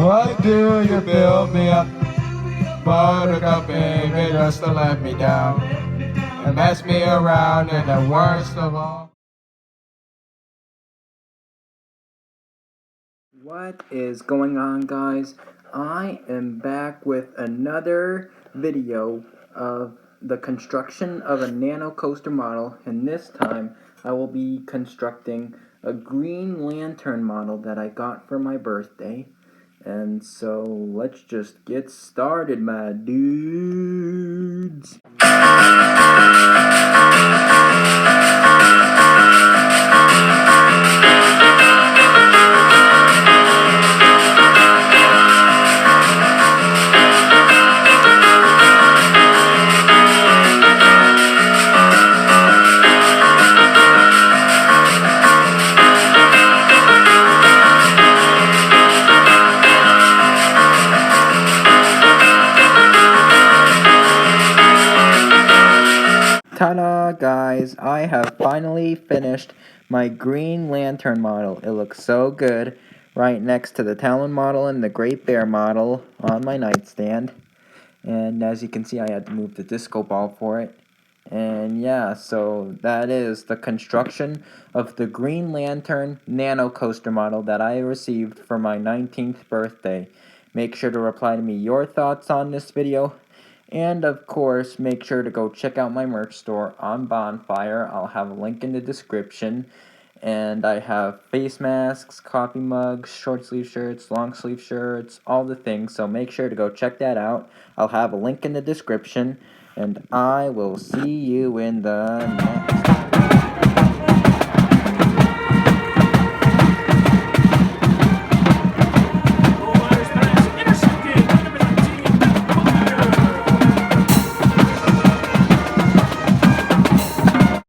Why do you build me up? Buttercup, baby, just to let me down and mess me around, and the worst of all. What is going on, guys? I am back with another video of the construction of a nano coaster model, and this time I will be constructing a Green Lantern model that I got for my birthday. And so let's just get started, my dudes. Ta-da, guys! I have finally finished my Green Lantern model. It looks so good, right next to the Talon model and the Great Bear model on my nightstand. And as you can see, I had to move the disco ball for it. And yeah, so that is the construction of the Green Lantern Nanocoaster Model that I received for my 19th birthday. Make sure to reply to me your thoughts on this video. And of course, make sure to go check out my merch store on Bonfire. I'll have a link in the description. And I have face masks, coffee mugs, short sleeve shirts, long sleeve shirts, all the things. So make sure to go check that out. I'll have a link in the description. And I will see you in the next